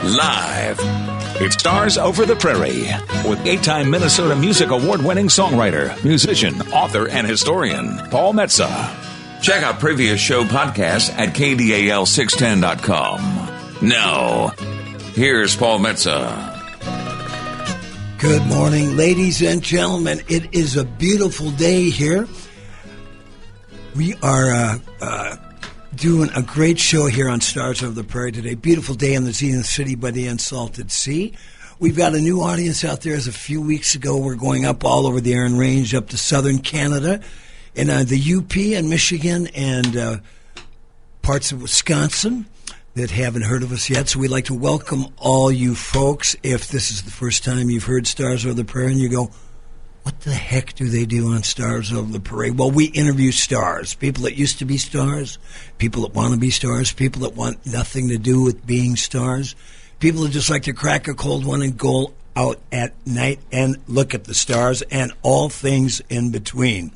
Live. It's Stars Over the Prairie with 8-time Minnesota Music Award-winning songwriter, musician, author, and historian, Paul Metsa. Check out previous show podcasts at KDAL610.com. Now, here's Paul Metsa. Good morning, ladies and gentlemen. It is a beautiful day here. We are doing a great show here on Stars Over the Prairie today. Beautiful day in the Zenith City by the Unsalted Sea. We've got a new audience out there. As a few weeks ago, we're going up all over the Iron Range, up to southern Canada, in the UP and Michigan and parts of Wisconsin that haven't heard of us yet. So we'd like to welcome all you folks. If this is the first time you've heard Stars Over the Prairie and you go, what the heck do they do on Stars Over the Prairie? Well, we interview stars, people that used to be stars, people that want to be stars, people that want nothing to do with being stars, people that just like to crack a cold one and go out at night and look at the stars and all things in between.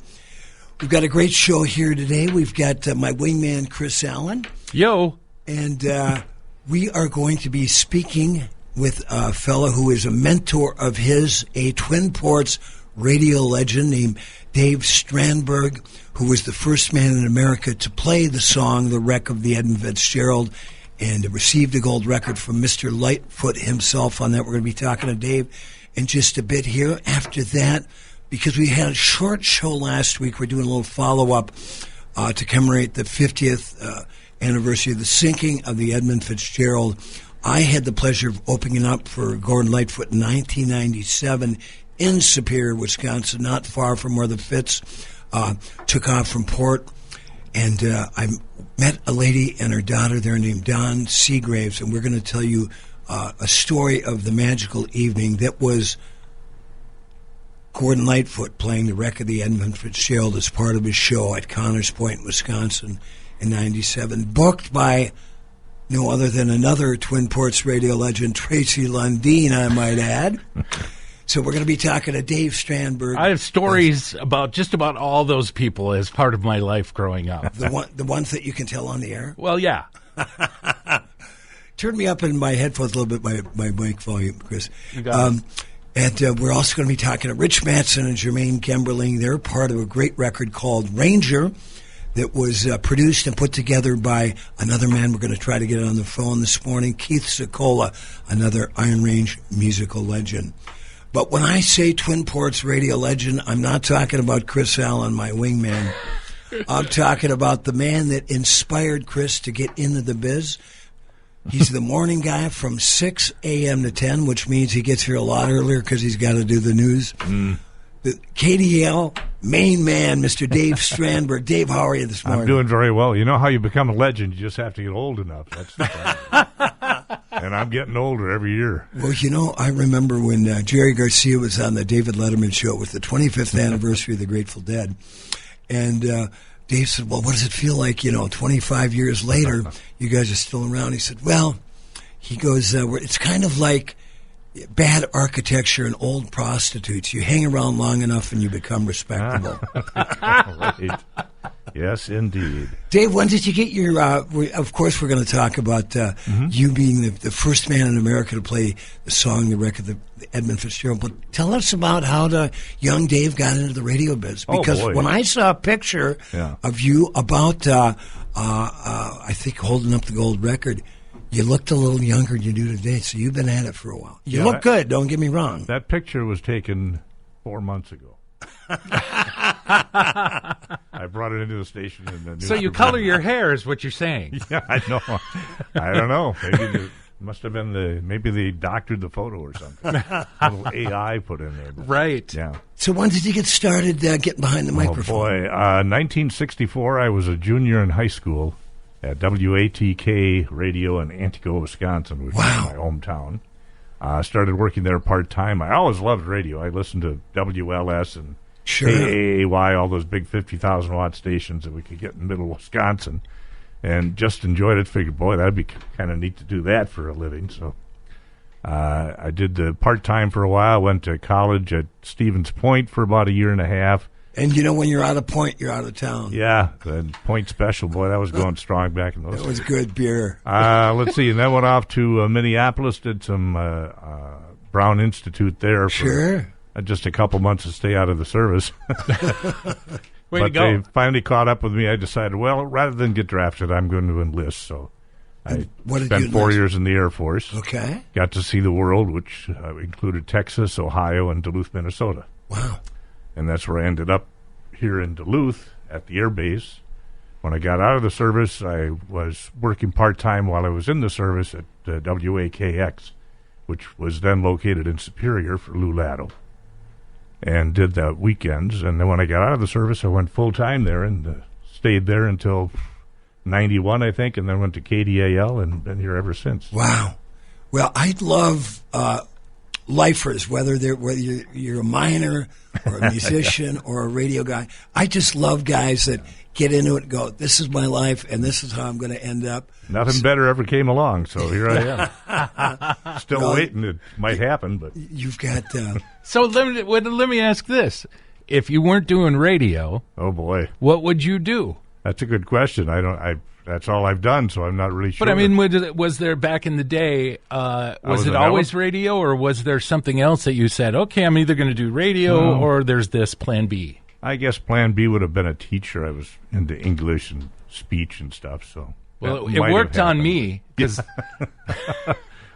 We've got a great show here today. We've got my wingman, Chris Allen. Yo. And we are going to be speaking with a fellow who is a mentor of his, a Twin Ports radio legend named Dave Strandberg, who was the first man in America to play the song The Wreck of the Edmund Fitzgerald and received a gold record from Mr. Lightfoot himself on that. We're going to be talking to Dave in just a bit here. After that, because we had a short show last week, we're doing a little follow-up to commemorate the 50th anniversary of the sinking of the Edmund Fitzgerald. I had the pleasure of opening up for Gordon Lightfoot in 1997 in Superior, Wisconsin, not far from where the Fitz took off from port. And I met a lady and her daughter there named Dawn Seagraves, and we're going to tell you a story of the magical evening that was Gordon Lightfoot playing The Wreck of the Edmund Fitzgerald as part of his show at Connors Point, Wisconsin in 97, booked by no other than another Twin Ports radio legend, Tracy Lundeen, I might add. So we're going to be talking to Dave Strandberg. I have stories about just about all those people as part of my life growing up. The ones that you can tell on the air? Well, yeah. Turn me up in my headphones a little bit, my mic volume, Chris. You got it. And we're also going to be talking to Rich Mattson and Jermaine Gemberling. They're part of a great record called Ranger that was produced and put together by another man we're going to try to get on the phone this morning, Keith Secola, another Iron Range musical legend. But when I say Twin Ports radio legend, I'm not talking about Chris Allen, my wingman. I'm talking about the man that inspired Chris to get into the biz. He's the morning guy from 6 a.m. to 10, which means he gets here a lot earlier because he's got to do the news. The KDL main man, Mr. Dave Strandberg. Dave, how are you this morning? I'm doing very well. You know how you become a legend? You just have to get old enough. That's the problem. And I'm getting older every year. Well, you know, I remember when Jerry Garcia was on the David Letterman show with the 25th anniversary of the Grateful Dead. And Dave said, well, what does it feel like, 25 years later, you guys are still around? He said, well, he goes, it's kind of like bad architecture and old prostitutes. You hang around long enough and you become respectable. Right. Yes, indeed. Dave, when did you get your, of course we're going to talk about you being the first man in America to play the song, The Wreck of the Edmund Fitzgerald, but tell us about how young Dave got into the radio biz. Because when I saw a picture of you about, I think, holding up the gold record, you looked a little younger than you do today, so you've been at it for a while. You look good, don't get me wrong. That picture was taken 4 months ago. I brought it into the station. So you color your hair is what you're saying. Yeah, I know. I don't know. Maybe must have been maybe they doctored the photo or something. A little AI put in there. Right. Yeah. So when did you get started getting behind the microphone? Oh, boy. 1964, I was a junior in high school at WATK Radio in Antigo, Wisconsin, which is my hometown. Started working there part-time. I always loved radio. I listened to WLS and KAAY, all those big 50,000-watt stations that we could get in middle Wisconsin, and just enjoyed it. Figured, boy, that'd be kind of neat to do that for a living. So I did the part-time for a while, went to college at Stevens Point for about a year and a half, And you know, when you're out of Point, you're out of town. Yeah, the Point Special, boy, that was going strong back in those days. That was good beer. Let's see, and then went off to Minneapolis, did some Brown Institute there for just a couple months to stay out of the service. Way to go. They finally caught up with me. I decided, well, rather than get drafted, I'm going to enlist. So I spent 4 years in the Air Force. Okay. Got to see the world, which included Texas, Ohio, and Duluth, Minnesota. Wow. And that's where I ended up here in Duluth at the Air Base. When I got out of the service, I was working part-time while I was in the service at WAKX, which was then located in Superior for Lou Latto, and did the weekends. And then when I got out of the service, I went full-time there and stayed there until 91, I think, and then went to KDAL and been here ever since. Wow. Well, I love lifers, whether you're a miner or a musician or a radio guy. I just love guys that get into it and go, this is my life, and this is how I'm going to end up. Nothing better ever came along, so here I am. Still waiting. It might happen, but you've got. So let me ask this: if you weren't doing radio, oh boy, what would you do? That's a good question. That's all I've done, so I'm not really sure. But I mean, was there back in the day? Was it always radio, or was there something else that you said? Okay, I'm either going to do radio, or there's this Plan B. I guess Plan B would have been a teacher. I was into English and speech and stuff, so. Well, it worked on me because.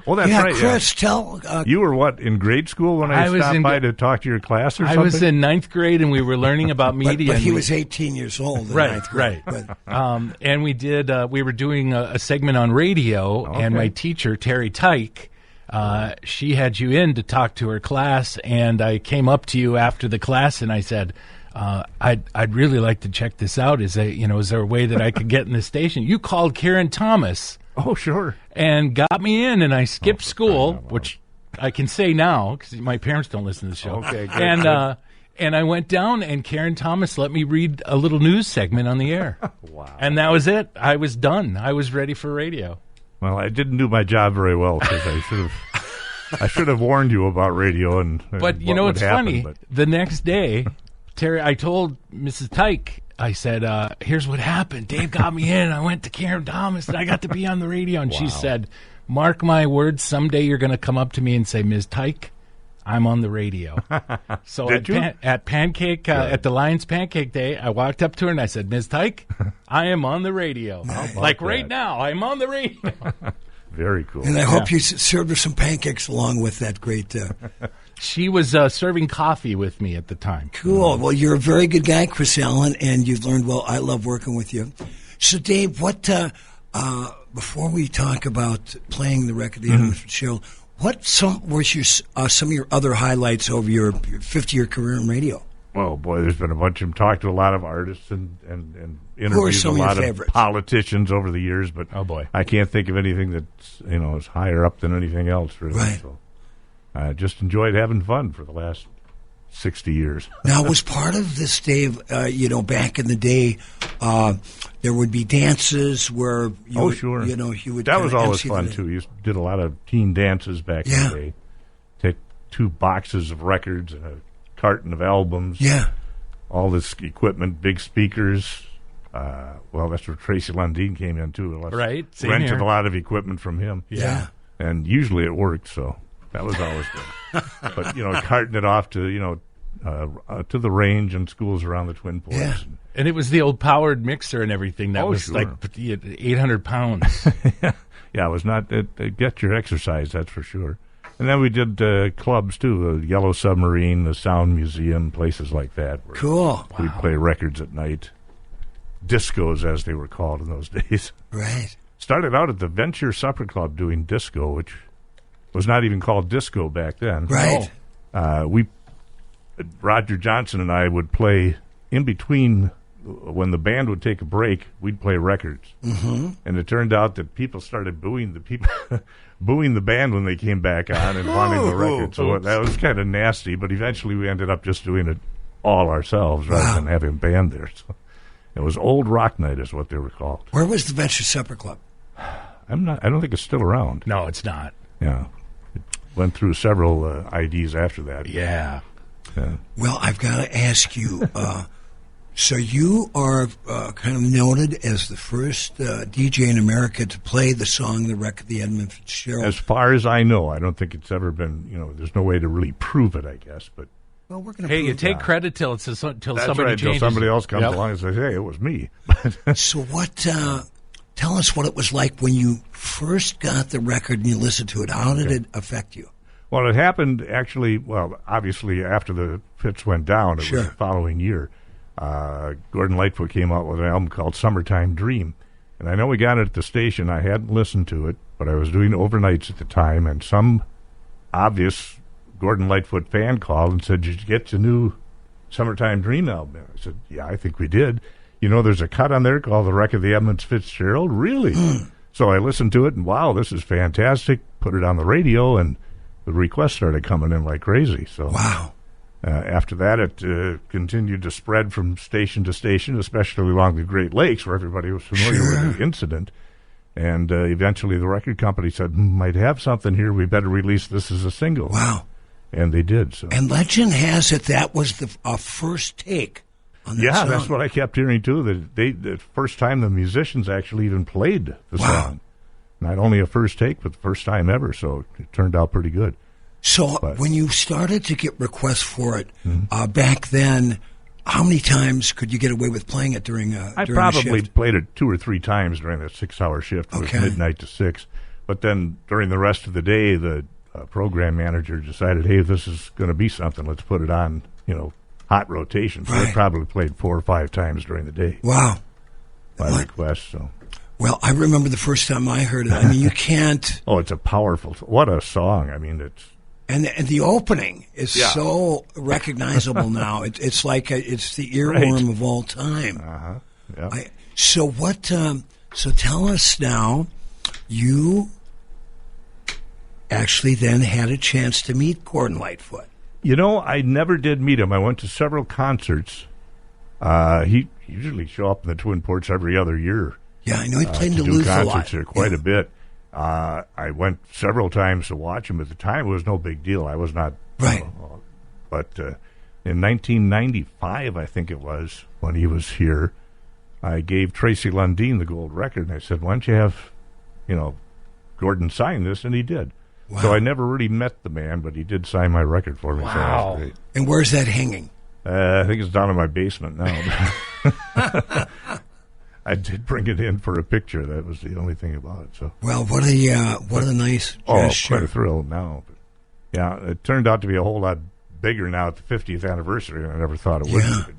Well, that's right. Chris, tell. You were what, in grade school when I stopped by to talk to your class or something? I was in ninth grade, and we were learning about media. But he was 18 years old in ninth grade. Right. And we did. We were doing a segment on radio, and my teacher, Terry Tyke, she had you in to talk to her class, and I came up to you after the class, and I said, I'd really like to check this out. Is there a way that I could get in the station? You called Karen Thomas. Oh, sure. And got me in, and I skipped school, which I can say now because my parents don't listen to the show. Okay, good. And I went down, and Karen Thomas let me read a little news segment on the air. Wow. And that was it. I was done. I was ready for radio. Well, I didn't do my job very well because I should have warned you about radio and But you know what's funny? The next day, Terry, I told Mrs. Tyke, I said, here's what happened. Dave got me in. I went to Karen Thomas, and I got to be on the radio. And she said, mark my words, someday you're going to come up to me and say, Ms. Tyke, I'm on the radio. So at Pancake, at the Lions Pancake Day, I walked up to her and I said, Ms. Tyke, I am on the radio. Like right now, I'm on the radio. Very cool. And I hope you served her some pancakes along with that great... She was serving coffee with me at the time. Cool. Well, you're a very good guy, Chris Allen, and you've learned well. I love working with you. So, Dave, what before we talk about playing the record, the show, what was some of your other highlights over your 50-year career in radio? Oh boy, there's been a bunch of them. Talked to a lot of artists and interviewed a lot of politicians over the years. But oh boy, I can't think of anything that's is higher up than anything else. Really. Right. So I just enjoyed having fun for the last 60 years. Now, was part of this, Dave, back in the day, there would be dances where you would, you would... That was always fun, too. You did a lot of teen dances back in the day. Take 2 boxes of records and a carton of albums. Yeah. All this equipment, big speakers. Well, that's where Tracy Lundeen came in, too. Right. Rented a lot of equipment from him. Yeah. And usually it worked, so... That was always good. But, carting it off to, to the range and schools around the Twin Ports. Yeah. And it was the old powered mixer and everything that was like 800 pounds. Yeah, it was not, get your exercise, that's for sure. And then we did clubs, too, the Yellow Submarine, the Sound Museum, places like that. Cool. We'd play records at night. Discos, as they were called in those days. Right. Started out at the Venture Supper Club doing disco, which... was not even called disco back then. Right. Roger Johnson and I would play in between. When the band would take a break, we'd play records. Mm-hmm. And it turned out that people started booing the band when they came back on and wanting the record. So that was kind of nasty, but eventually we ended up just doing it all ourselves rather than having a band there. So it was Old Rock Night is what they were called. Where was the Venture Supper Club? I don't think it's still around. No, it's not. Yeah. It went through several IDs after that. Yeah. Yeah. Well, I've got to ask you. So you are kind of noted as the first DJ in America to play the song, the wreck of the Edmund Fitzgerald. As far as I know, I don't think it's ever been. There's no way to really prove it, I guess. But well, we're going to. Hey, you take credit till somebody changes. Till somebody else comes along and says, "Hey, it was me." So what? Tell us what it was like when you first got the record and you listened to it. How did it affect you? Well, it happened actually. Well, obviously after the Fitz went down, it was the following year. Gordon Lightfoot came out with an album called Summertime Dream. And I know we got it at the station. I hadn't listened to it, but I was doing overnights at the time, and some obvious Gordon Lightfoot fan called and said, "Did you get the new Summertime Dream album?" I said, "Yeah, I think we did. There's a cut on there called The Wreck of the Edmund Fitzgerald." Really? So I listened to it, and wow, this is fantastic. Put it on the radio, and the requests started coming in like crazy. So wow. After that, it continued to spread from station to station, especially along the Great Lakes, where everybody was familiar with the incident. And eventually the record company said, "Might have something here. We better release this as a single." Wow. And they did. So. And legend has it that was the first take on that song. That's what I kept hearing, too, that the first time the musicians actually even played the song. Not only a first take, but the first time ever. So it turned out pretty good. So when you started to get requests for it, back then, how many times could you get away with playing it during I probably played it 2 or 3 times during that 6-hour shift. It was midnight to 6. But then during the rest of the day, the program manager decided, hey, this is going to be something. Let's put it on, hot rotation. So I probably played 4 or 5 times during the day. Wow. By request, so... Well, I remember the first time I heard it. I mean, you can't... Oh, it's a powerful... What a song. I mean, it's... And the opening is so recognizable now. It's like it's the earworm of all time. Yeah. So what? So tell us now. You actually then had a chance to meet Gordon Lightfoot. I never did meet him. I went to several concerts. He usually show up in the Twin Ports every other year. Yeah, I know he played in Duluth a lot. Do concerts here quite a bit. I went several times to watch him. At the time, it was no big deal. I was not... Right. But in 1995, I think it was, when he was here, I gave Tracy Lundeen the gold record, and I said, why don't you have, Gordon sign this? And he did. Wow. So I never really met the man, but he did sign my record for me. Wow. So that was great. And where's that hanging? I think it's down in my basement now. I did bring it in for a picture. That was the only thing about it. So well, what a nice gesture. Quite a thrill now. But yeah, it turned out to be a whole lot bigger now at the 50th anniversary than I never thought it would be.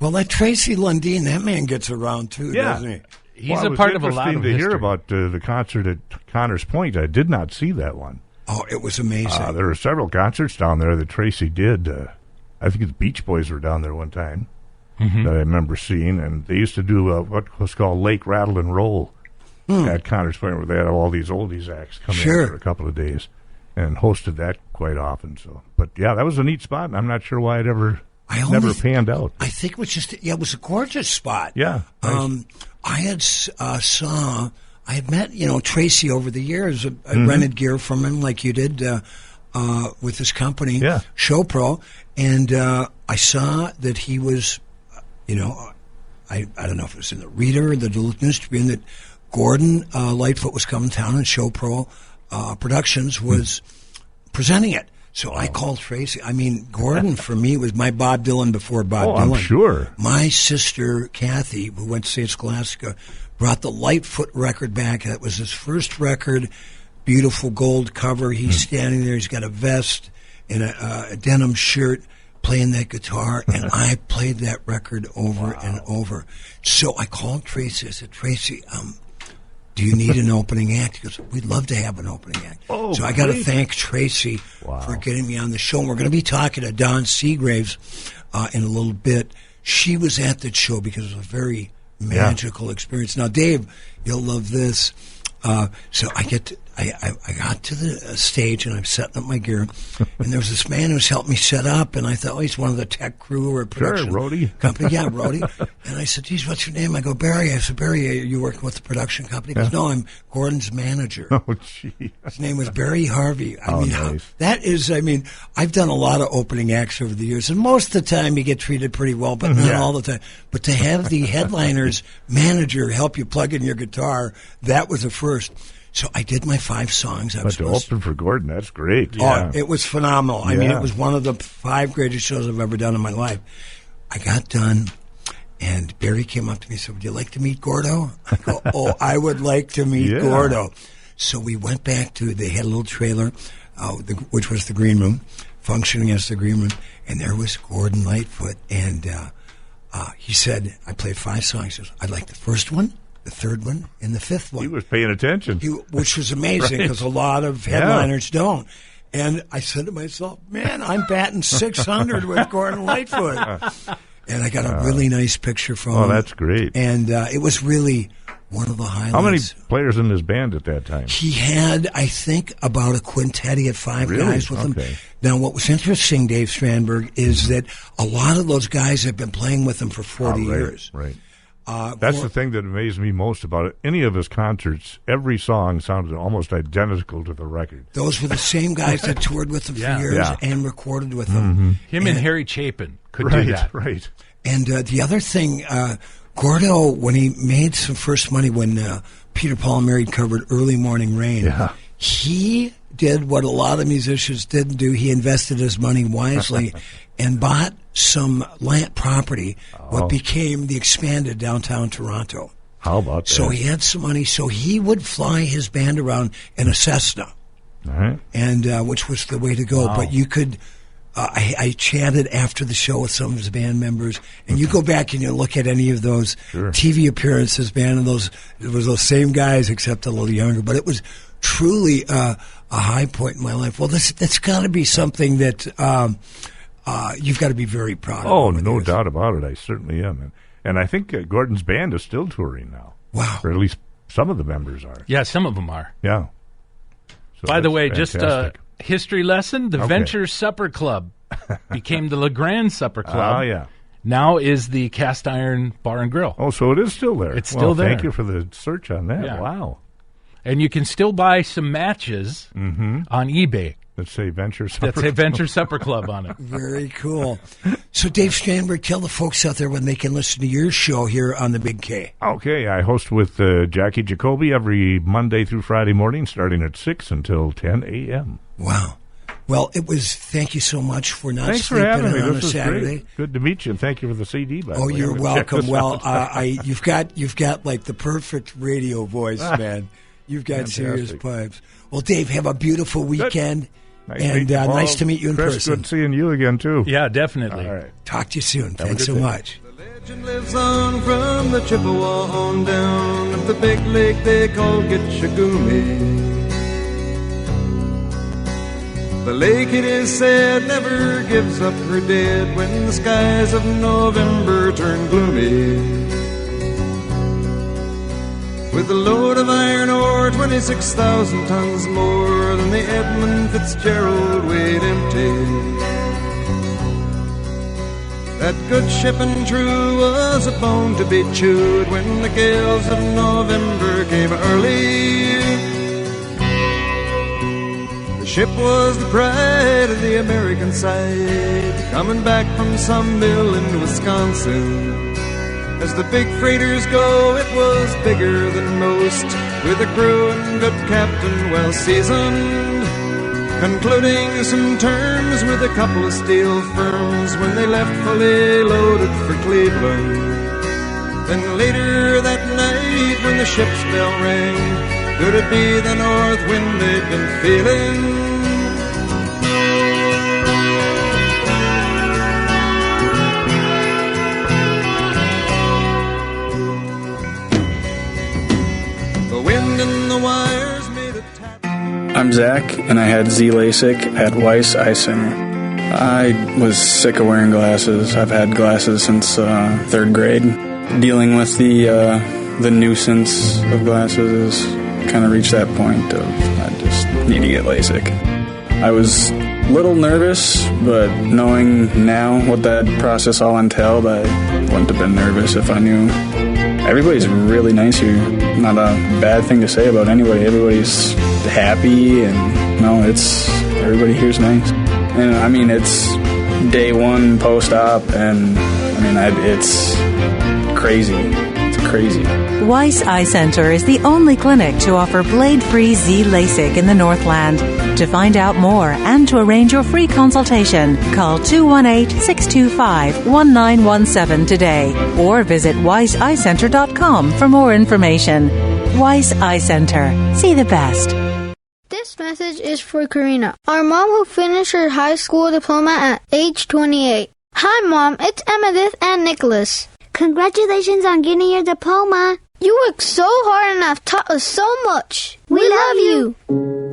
Well, that Tracy Lundeen, that man gets around too, doesn't he? He's a part of a lot of history. It was interesting to hear about the concert at Connors Point. I did not see that one. Oh, it was amazing. There were several concerts down there that Tracy did. I think the Beach Boys were down there one time. Mm-hmm. That I remember seeing, and they used to do what was called Lake Rattle and Roll at Connors Point, where they had all these oldies acts come in for a couple of days, and hosted that quite often. So, but yeah, that was a neat spot, and I'm not sure why it never panned out. I think it was just it was a gorgeous spot. Yeah, nice. I had met Tracy over the years. I rented gear from him like you did with his company, Show Pro, and I saw that he was. I don't know if it was in the Reader or the Duluth News Tribune that Gordon Lightfoot was coming to town and Show Pro Productions was presenting it. So I called Tracy. I mean, Gordon for me was my Bob Dylan before Bob Dylan. I'm sure. My sister Kathy, who went to St. Scholastica, brought the Lightfoot record back. That was his first record, beautiful gold cover. He's standing there. He's got a vest and a denim shirt, playing that guitar, and I played that record over and over. So I called Tracy. I said, Tracy, do you need an opening act? He goes, we'd love to have an opening act. Oh, so I got to thank Tracy for getting me on the show. And we're going to be talking to Dawn Seagraves in a little bit. She was at that show because it was a very magical experience. Now, Dave, you'll love this. So I I got to the stage and I'm setting up my gear, and there was this man who's helped me set up, and I thought, oh, he's one of the tech crew or production company. Yeah, Rhodey. And I said, geez, what's your name? I go, Barry. I said, Barry, are you working with the production company? He goes, no, I'm Gordon's manager. Oh, gee. His name was Barry Harvey. Nice. I've done a lot of opening acts over the years, and most of the time you get treated pretty well, but not all the time. But to have the headliner's manager help you plug in your guitar, that was a first. So I did my 5 songs. But to open for Gordon, that's great. Oh, it was phenomenal. I mean, it was one of the 5 greatest shows I've ever done in my life. I got done, and Barry came up to me and said, would you like to meet Gordo? I go, oh, I would like to meet Gordo. So we went back to, they had a little trailer, which was the green room, functioning as the green room, and there was Gordon Lightfoot, and he said, I played 5 songs. He goes, I'd like the first one, the third one, and the 5th one. He was paying attention. Which was amazing, because a lot of headliners don't. And I said to myself, man, I'm batting 600 with Gordon Lightfoot. And I got a really nice picture from him. Oh, that's great. And it was really one of the highlights. How many players in his band at that time? He had, I think, about a quintet. He had 5 guys with him. Now, what was interesting, Dave Strandberg, is that a lot of those guys have been playing with him for 40 years. Right. That's the thing that amazed me most about it. Any of his concerts, every song sounded almost identical to the record. Those were the same guys that toured with him for years and recorded with him. Him and Harry Chapin could do that. Right. And the other thing, Gordo, when he made some first money, when Peter, Paul, and Mary covered Early Morning Rain, he did what a lot of musicians didn't do. He invested his money wisely and bought some land property, what became the expanded downtown Toronto. How about that? So he had some money, so he would fly his band around in a Cessna, and which was the way to go. Wow. But you could, I chatted after the show with some of his band members, and you go back and you look at any of those TV appearances, man, and it was those same guys except a little younger. But it was truly a high point in my life. Well, that's got to be something that you've got to be very proud of. Oh, no doubt about it. I certainly am. And I think Gordon's band is still touring now. Wow. Or at least some of the members are. Yeah, some of them are. Yeah. So by the way, fantastic. just a history lesson, the Venture Supper Club became the LeGrand Supper Club. Oh, yeah. Now is the Cast Iron Bar and Grill. Oh, so it is still there. It's still there. Thank you for the search on that. Yeah. Wow. And you can still buy some matches on eBay. That say Venture Supper That say Venture Supper Club on it. Very cool. So, Dave Strandberg, tell the folks out there when they can listen to your show here on the Big K. Okay, I host with Jackie Jacoby every Monday through Friday morning, starting at 6 until 10 a.m. Wow. Well, thank you so much for not Thanks sleeping for having me. on This a was Saturday. great. Good to meet you, and thank you for the CD. By the way. You're I'm gonna check welcome. this Well, out. you've got the perfect radio voice, man. You've got serious Fantastic. pipes. Well, Dave, have a beautiful weekend. Nice Nice to meet you in Chris, person. Good seeing you again, too. Yeah, definitely. All right. Talk to you soon. Have a Thanks good so day. much. The legend lives on from the Chippewa on down of the big lake they call Gitchagumi. The lake, it is said, never gives up her dead when the skies of November turn gloomy. With a load of iron ore, 26,000 tons more than the Edmund Fitzgerald weighed empty. That good ship and true was a bone to be chewed when the gales of November came early. The ship was the pride of the American side, coming back from some mill in Wisconsin. As the big freighters go, it was bigger than most, with a crew and good captain well seasoned, concluding some terms with a couple of steel firms when they left fully loaded for Cleveland. Then later that night when the ship's bell rang, could it be the north wind they'd been feeling? I'm Zach, and I had Z LASIK at Weiss Eye Center. I was sick of wearing glasses. I've had glasses since third grade. Dealing with the nuisance of glasses is kind of reached that point of I just need to get LASIK. I was a little nervous, but knowing now what that process all entailed, I wouldn't have been nervous if I knew. Everybody's really nice here. Not a bad thing to say about anybody. Everybody's happy, and everybody here's nice. And I mean, it's day one post-op, and I mean, it's crazy. It's crazy. Weiss Eye Center is the only clinic to offer blade-free Z LASIK in the Northland. To find out more and to arrange your free consultation, call 218-625-1917 today or visit weisseyecenter.com for more information. Weiss Eye Center. See the best. This message is for Karina, our mom who finished her high school diploma at age 28. Hi, Mom. It's Emmettith and Nicholas. Congratulations on getting your diploma. You worked so hard and have taught us so much. We love you.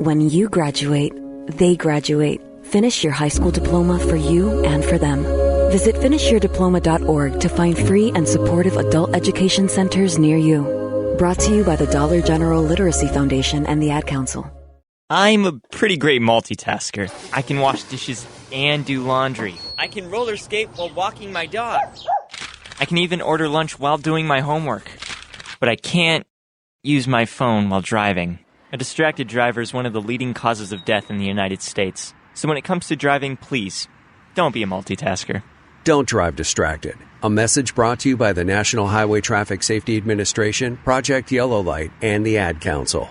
When you graduate, they graduate. Finish your high school diploma for you and for them. Visit finishyourdiploma.org to find free and supportive adult education centers near you. Brought to you by the Dollar General Literacy Foundation and the Ad Council. I'm a pretty great multitasker. I can wash dishes and do laundry. I can roller skate while walking my dog. I can even order lunch while doing my homework. But I can't use my phone while driving. A distracted driver is one of the leading causes of death in the United States. So when it comes to driving, please, don't be a multitasker. Don't drive distracted. A message brought to you by the National Highway Traffic Safety Administration, Project Yellow Light, and the Ad Council.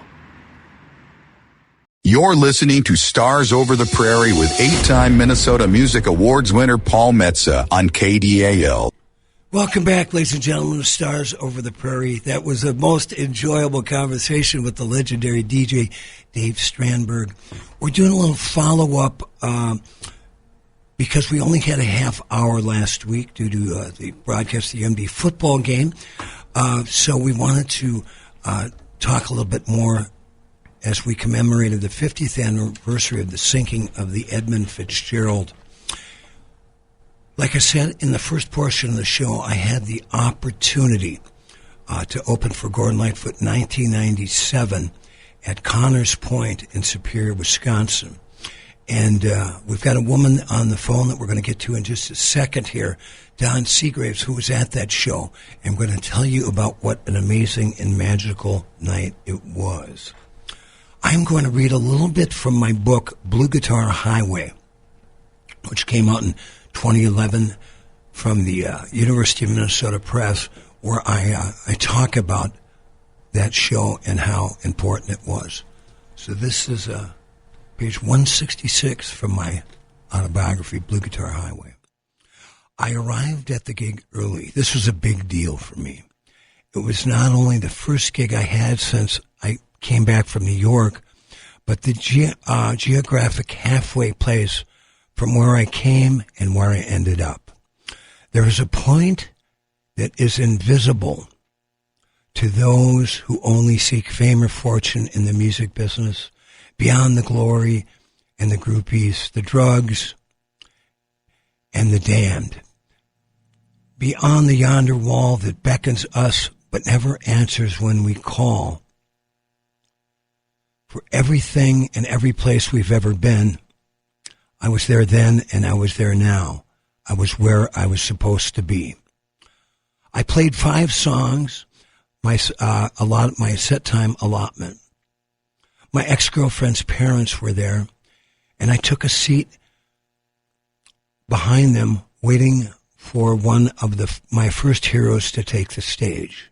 You're listening to Stars Over the Prairie with 8-time Minnesota Music Awards winner Paul Metsa on KDAL. Welcome back, ladies and gentlemen, to Stars Over the Prairie. That was a most enjoyable conversation with the legendary DJ Dave Strandberg. We're doing a little follow-up because we only had a half hour last week due to the broadcast of the MD football game. So we wanted to talk a little bit more as we commemorated the 50th anniversary of the sinking of the Edmund Fitzgerald. Like I said, in the first portion of the show, I had the opportunity to open for Gordon Lightfoot in 1997 at Connors Point in Superior, Wisconsin. And we've got a woman on the phone that we're going to get to in just a second here, Don Seagraves, who was at that show. And we're going to tell you about what an amazing and magical night it was. I'm going to read a little bit from my book, Blue Guitar Highway, which came out in 2011 from the University of Minnesota Press, where I talk about that show and how important it was. So this is page 166 from my autobiography, Blue Guitar Highway. I arrived at the gig early. This was a big deal for me. It was not only the first gig I had since I came back from New York, but the geographic halfway place from where I came and where I ended up. There is a point that is invisible to those who only seek fame or fortune in the music business, beyond the glory and the groupies, the drugs, and the damned. Beyond the yonder wall that beckons us but never answers when we call. For everything and every place we've ever been, I was there then and I was there now. I was where I was supposed to be. I played 5 songs, my set time allotment. My ex-girlfriend's parents were there, and I took a seat behind them, waiting for one of my first heroes to take the stage.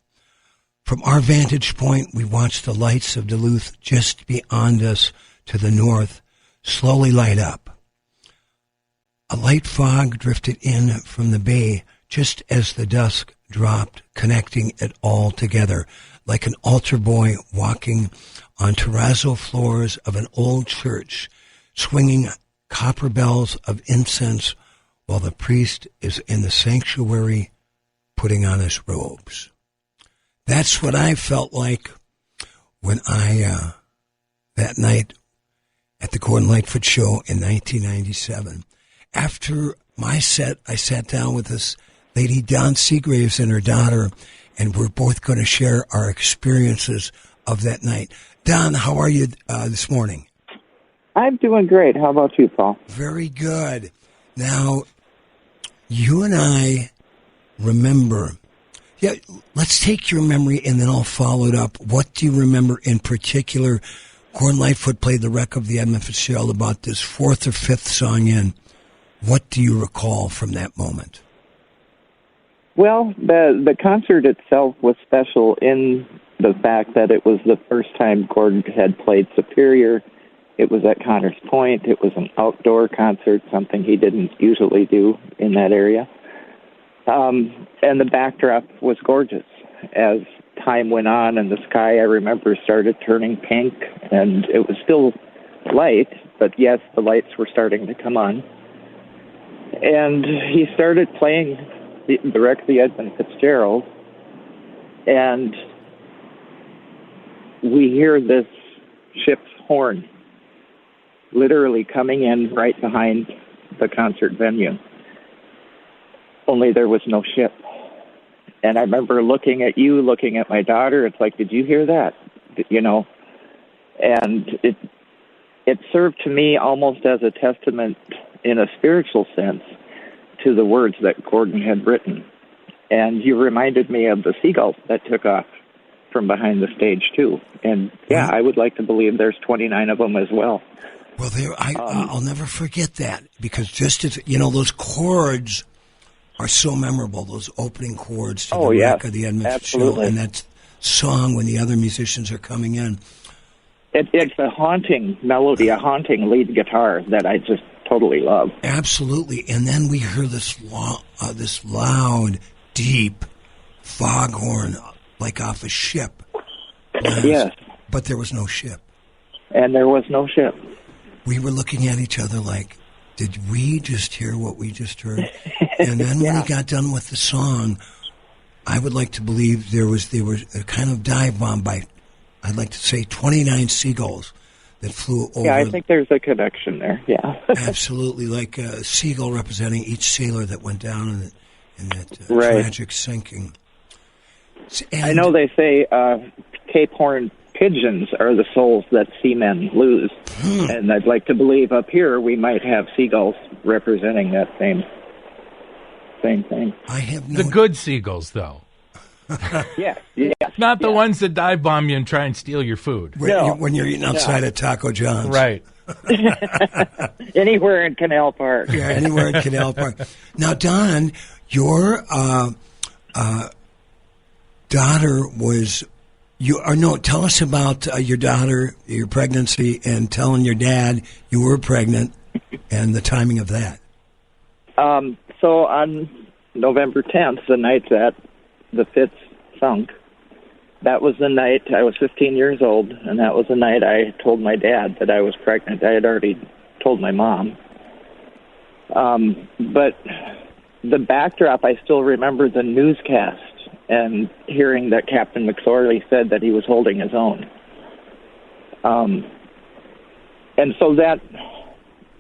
From our vantage point, we watched the lights of Duluth just beyond us to the north slowly light up. A light fog drifted in from the bay just as the dusk dropped, connecting it all together, like an altar boy walking on terrazzo floors of an old church, swinging copper bells of incense while the priest is in the sanctuary putting on his robes. That's what I felt like when I, that night at the Gordon Lightfoot Show in 1997. After my set, I sat down with this lady, Don Seagraves, and her daughter, and we're both going to share our experiences of that night. Don, how are you this morning? I'm doing great. How about you, Paul? Very good. Now, you and I remember. Yeah, let's take your memory and then I'll follow it up. What do you remember in particular? Gordon Lightfoot played the wreck of the Edmund Fitzgerald about this fourth or fifth song in. What do you recall from that moment? Well, the concert itself was special in the fact that it was the first time Gordon had played Superior. It was at Connors Point. It was an outdoor concert, something he didn't usually do in that area. And the backdrop was gorgeous. As time went on and the sky, I remember, started turning pink, and it was still light, but yes, the lights were starting to come on. And he started playing the wreck of the Edmund Fitzgerald, and we hear this ship's horn literally coming in right behind the concert venue. Only there was no ship. And I remember looking at you, looking at my daughter. It's like, did you hear that? You know? And it served to me almost as a testament in a spiritual sense to the words that Gordon had written. And you reminded me of the seagulls that took off from behind the stage, too. And, yeah, I would like to believe there's 29 of them as well. Well, I'll never forget that, because just as, you know, those chords are so memorable, those opening chords to the wreck of the Edmund Fitzgerald, and that song when the other musicians are coming in. It's a haunting melody, a haunting lead guitar that I just totally love. Absolutely. And then we hear this loud, deep foghorn, like off a ship. Yes. But there was no ship. And there was no ship. We were looking at each other like, did we just hear what we just heard? And then when he got done with the song, I would like to believe there was a kind of dive bomb by, I'd like to say, 29 seagulls that flew over. Yeah, I think there's a connection there, yeah. Absolutely, like a seagull representing each sailor that went down in that tragic sinking. And I know they say Cape Horn pigeons are the souls that seamen lose. And I'd like to believe up here we might have seagulls representing that same thing. I have the good seagulls, though. Yeah. Not the ones that dive bomb you and try and steal your food. When you're eating outside at Taco John's. Right. Anywhere in Canal Park. Yeah, anywhere in Canal Park. Now, Don, your daughter was... tell us about your daughter, your pregnancy, and telling your dad you were pregnant, and the timing of that. So on November 10th, the night that the Fitz sunk, that was the night I was 15 years old, and that was the night I told my dad that I was pregnant. I had already told my mom. But the backdrop, I still remember the newscast and hearing that Captain McSorley said that he was holding his own. And so that,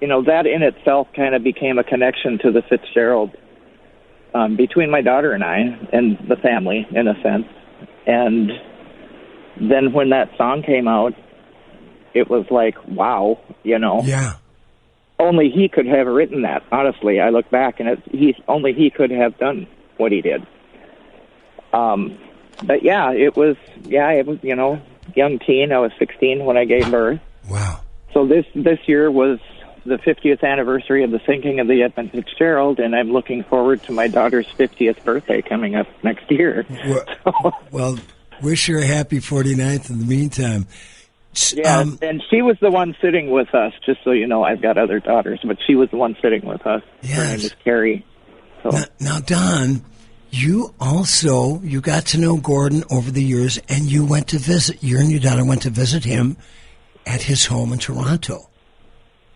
that in itself kind of became a connection to the Fitzgerald between my daughter and I and the family, in a sense. And then when that song came out, it was like, wow, Yeah. Only he could have written that, honestly. I look back and only he could have done what he did. But it was, young teen. I was 16 when I gave birth. Wow. So this year was the 50th anniversary of the sinking of the Edmund Fitzgerald, and I'm looking forward to my daughter's 50th birthday coming up next year. Well, wish her a happy 49th in the meantime. Yeah, and she was the one sitting with us, just so you know. I've got other daughters, but she was the one sitting with us. Yes. Her name is Carrie. So. Now, Don, you got to know Gordon over the years, and you and your daughter went to visit him at his home in Toronto.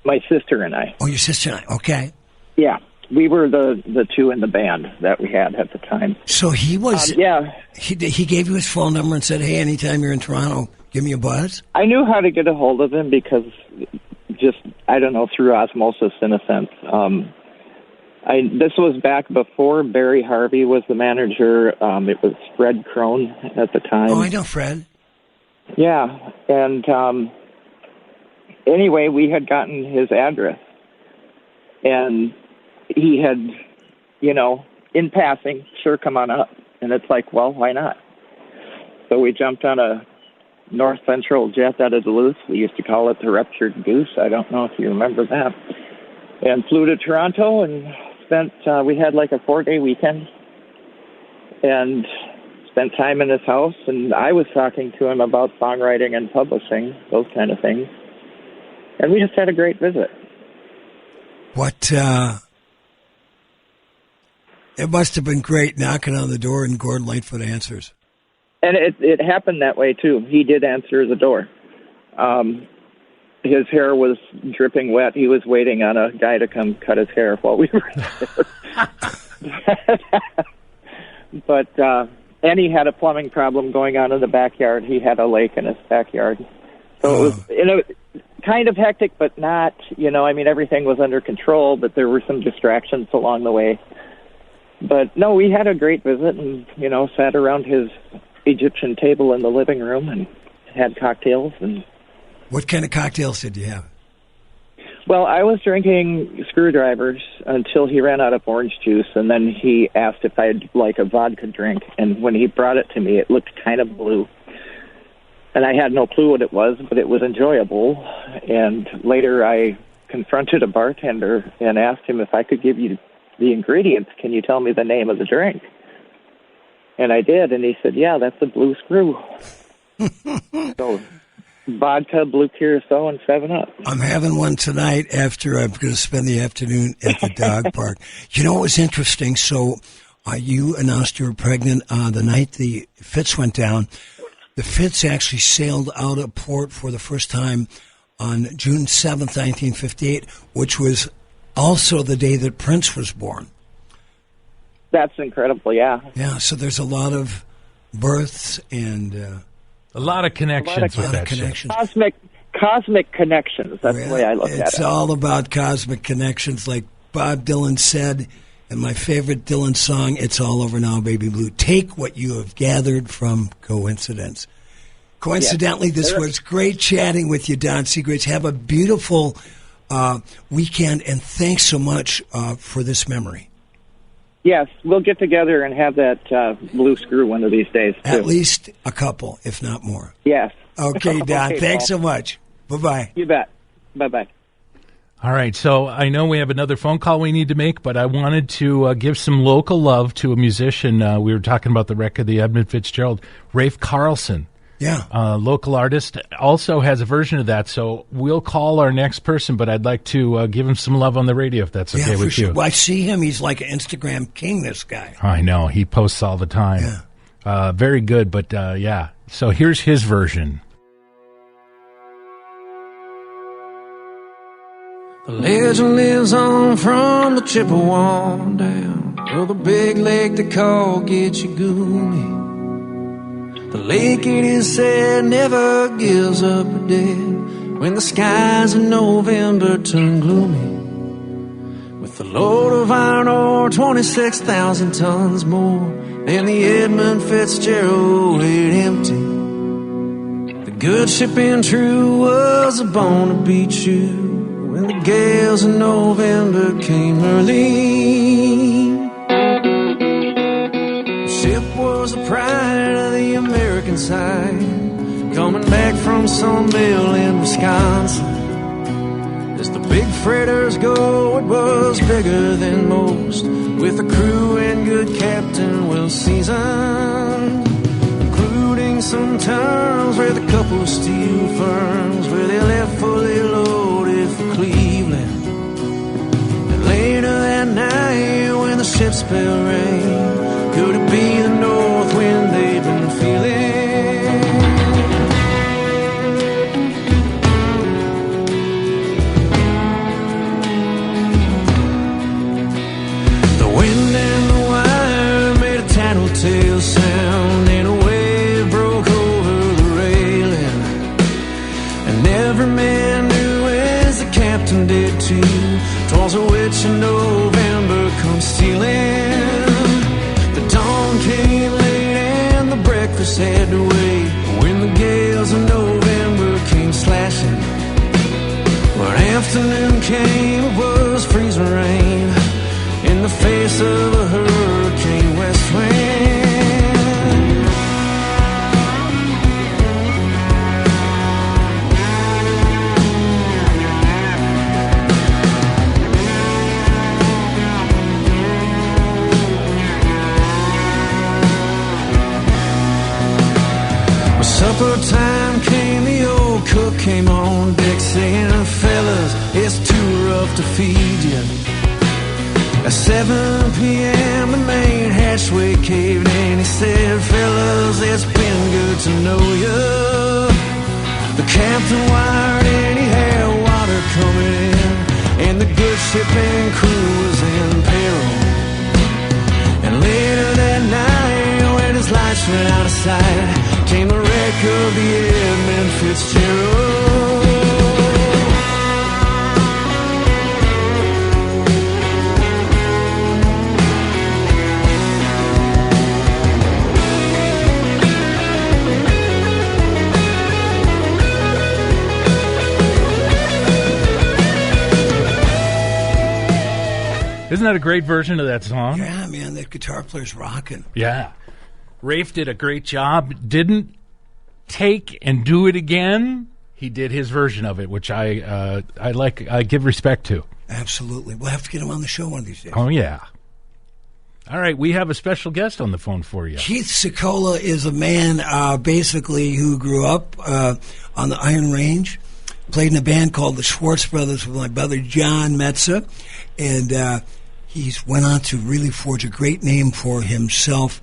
My sister and I. Oh, your sister and I. Okay. Yeah. We were the two in the band that we had at the time. So he was... yeah. He gave you his phone number and said, hey, anytime you're in Toronto, give me a buzz? I knew how to get a hold of him because through osmosis, in a sense. This was back before Barry Harvey was the manager. It was Fred Crone at the time. Oh, I know Fred. Yeah, and anyway, we had gotten his address, and he had, in passing, sure, come on up. And it's like, well, why not? So we jumped on a North Central jet out of Duluth. We used to call it the Ruptured Goose. I don't know if you remember that. And flew to Toronto and we had like a 4-day weekend and spent time in his house. And I was talking to him about songwriting and publishing, those kind of things. And we just had a great visit. It must have been great knocking on the door and Gordon Lightfoot answers. And it happened that way, too. He did answer the door. His hair was dripping wet. He was waiting on a guy to come cut his hair while we were there. But and he had a plumbing problem going on in the backyard. He had a lake in his backyard. So it was kind of hectic, but not, everything was under control, but there were some distractions along the way. But, no, we had a great visit and, sat around his Egyptian table in the living room and had cocktails. And what kind of cocktails did you have? Well, I was drinking screwdrivers until he ran out of orange juice, and then he asked if I'd like a vodka drink. And when he brought it to me, it looked kind of blue. And I had no clue what it was, but it was enjoyable. And later I confronted a bartender and asked him if I could give you the ingredients. Can you tell me the name of the drink? And I did, and he said, yeah, that's a blue screw. So vodka, blue curacao, and 7-Up. I'm having one tonight after I'm going to spend the afternoon at the dog park. You know what was interesting? So you announced you were pregnant the night the Fitz went down. The Fitz actually sailed out of port for the first time on June 7th, 1958, which was also the day that Prince was born. That's incredible, yeah. Yeah, so there's a lot of births and a lot of connections with that connections. Cosmic connections. That's the way I look at it. It's all about cosmic connections, like Bob Dylan said, and my favorite Dylan song, It's All Over Now, Baby Blue. Take what you have gathered from coincidence. Coincidentally, This was great chatting with you, Don Segrist. Have a beautiful weekend, and thanks so much for this memory. Yes, we'll get together and have that blue screw one of these days, too. At least a couple, if not more. Yes. Okay, Don. Okay, thanks Paul. so much. Bye-bye. You bet. Bye-bye. All right, so I know we have another phone call we need to make, but I wanted to give some local love to a musician. We were talking about the wreck of the Edmund Fitzgerald. Rafe Carlson, local artist, also has a version of that. So we'll call our next person, but I'd like to give him some love on the radio, if that's okay with you. Well, I see him. He's like an Instagram king, this guy. I know. He posts all the time. Yeah. Very good, but yeah. So here's his version. The legend lives on from the Chippewa down to the big lake they call Gitchagumi. The lake, it is said, never gives up a dead when the skies in November turn gloomy. With the load of iron ore, 26,000 tons more than the Edmund Fitzgerald laid empty. The good ship and true was a bone to be chewed when the gales in November came early. The ship was the pride of the American side, coming back from some mill in Wisconsin. As the big freighters go, it was bigger than most, with a crew and good captain well seasoned, including some times with a couple steel firms where they left fully loaded for Cleveland. And later that night when the ship's bell rang, could it be the north wind they'd been feeling? The wind and the wire made a tattletale sound, and a wave broke over the railing. And every man knew, as the captain did too, 'twas a witch in November come stealing. The dawn came late and the breakfast had to wait when the gales of afternoon came, it was freezing rain in the face of a hurricane west wind. Supper time came, the old cook came on deck saying, fellas, it's too rough to feed you. At 7 p.m. the main hatchway caved in. He said, fellas, it's been good to know you. The captain wired in, he had water coming in, and the good ship and crew was in peril. And later that night, when his lights went out of sight, came the wreck of the Edmund Fitzgerald. Isn't that a great version of that song? Yeah, man, that guitar player's rocking. Yeah. Rafe did a great job. Didn't take and do it again. He did his version of it, which I like. I give respect to. Absolutely. We'll have to get him on the show one of these days. Oh, yeah. All right, we have a special guest on the phone for you. Keith Sicola is a man basically who grew up on the Iron Range, played in a band called the Schwartz Brothers with my brother John Metsa, and he's went on to really forge a great name for himself,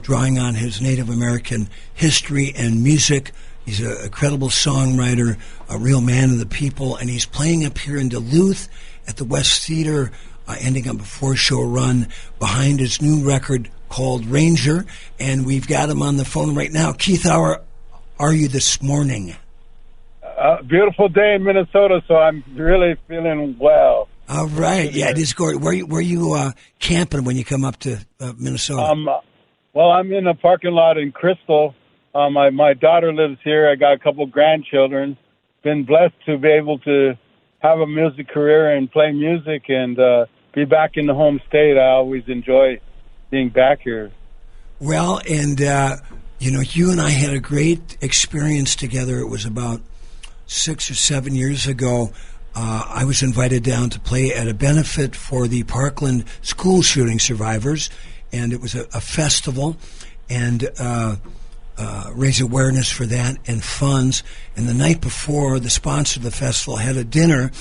drawing on his Native American history and music. He's a credible songwriter, a real man of the people, and he's playing up here in Duluth at the West Theater, ending up a 4-show run behind his new record called Ranger, and we've got him on the phone right now. Keith, how are you this morning? Beautiful day in Minnesota, so I'm really feeling well. All right, yeah, it is gorgeous. Where you camping when you come up to Minnesota? Well, I'm in a parking lot in Crystal. My daughter lives here. I got a couple grandchildren. Been blessed to be able to have a music career and play music and be back in the home state. I always enjoy being back here. Well, and you and I had a great experience together. It was about 6 or 7 years ago. I was invited down to play at a benefit for the Parkland school shooting survivors, and it was a festival, and raise awareness for that and funds. And the night before, the sponsor of the festival had a dinner,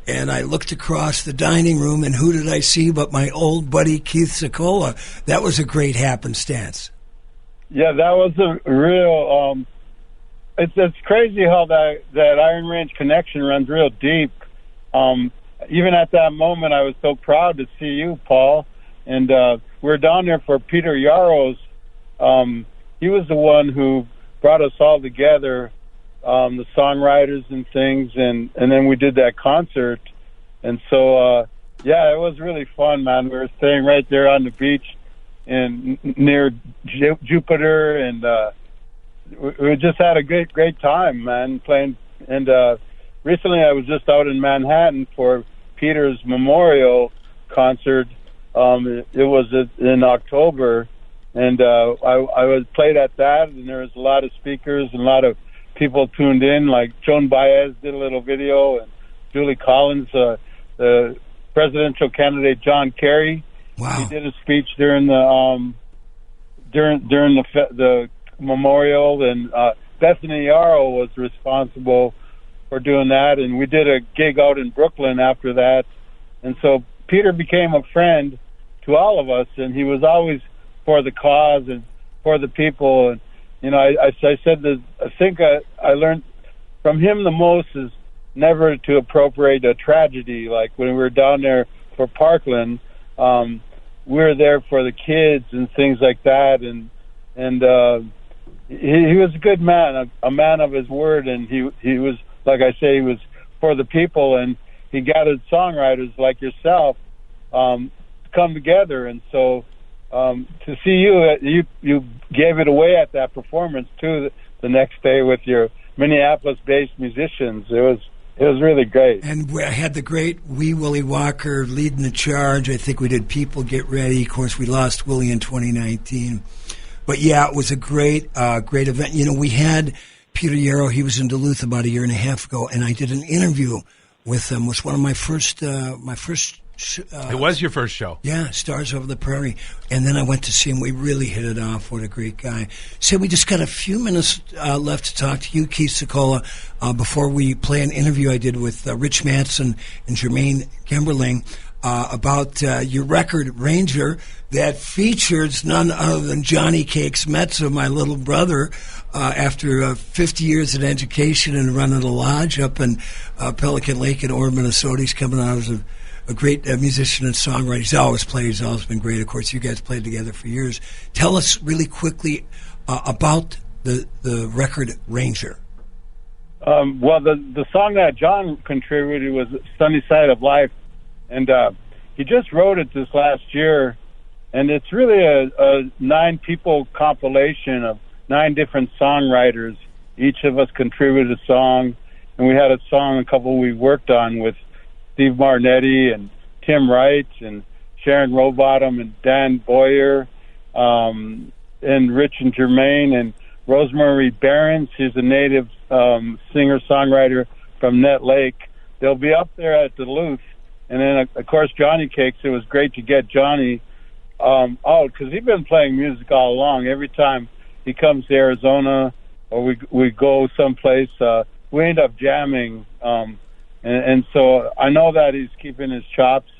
and I looked across the dining room, and who did I see but my old buddy Keith Sicola? That was a great happenstance. Yeah, that was a real... It's crazy how that Iron Range connection runs real deep. Even at that moment, I was so proud to see you, Paul. And we were down there for Peter Yarrow's. He was the one who brought us all together, the songwriters and things, and then we did that concert. And so, yeah, it was really fun, man. We were staying right there on the beach near Jupiter, and we just had a great time, man, playing. And recently I was just out in Manhattan for Peter's memorial concert. It was in October, and I was played at that, and there was a lot of speakers and a lot of people tuned in, like Joan Baez did a little video, and Julie Collins, the presidential candidate John Kerry. Wow. He did a speech during the the memorial, and Bethany Yarrow was responsible for doing that, and we did a gig out in Brooklyn after that. And so Peter became a friend to all of us, and he was always for the cause and for the people. And I said that I think I learned from him the most is never to appropriate a tragedy. Like when we were down there for Parkland, we were there for the kids and things like that, and he was a good man, a man of his word, and he was, like I say, he was for the people, and he gathered songwriters like yourself to come together. And so to see you gave it away at that performance too the next day with your Minneapolis-based musicians. It It was really great. And we had the great Wee Willie Walker leading the charge. I think we did People Get Ready. Of course, we lost Willie in 2019. But, yeah, it was a great event. You know, we had Peter Yarrow. He was in Duluth about a year and a half ago, and I did an interview with him. It was one of my first it was your first show. Yeah, Stars Over the Prairie. And then I went to see him. We really hit it off. What a great guy. So we just got a few minutes left to talk to you, Keith Secola, before we play an interview I did with Rich Mattson and Jermaine Gemberling about your record, Ranger, that features none other than Johnny Cakes Metsa, my little brother, after 50 years in education and running a lodge up in Pelican Lake in Orem, Minnesota. He's coming out as a great musician and songwriter. He's always played. He's always been great. Of course, you guys played together for years. Tell us really quickly about the record Ranger. Well, the song that John contributed was Sunny Side of Life, and he just wrote it this last year, and it's really a 9-people compilation of 9 different songwriters. Each of us contributed a song, and we had a song, a couple we worked on with Steve Marnetti and Tim Wright and Sharon Rowbottom and Dan Boyer, and Rich and Jermaine and Rosemary Behrens. She's a native singer-songwriter from Net Lake. They'll be up there at Duluth. And then, of course, Johnny Cakes. It was great to get Johnny out because he's been playing music all along. Every time he comes to Arizona or we go someplace, we end up jamming. And so I know that he's keeping his chops.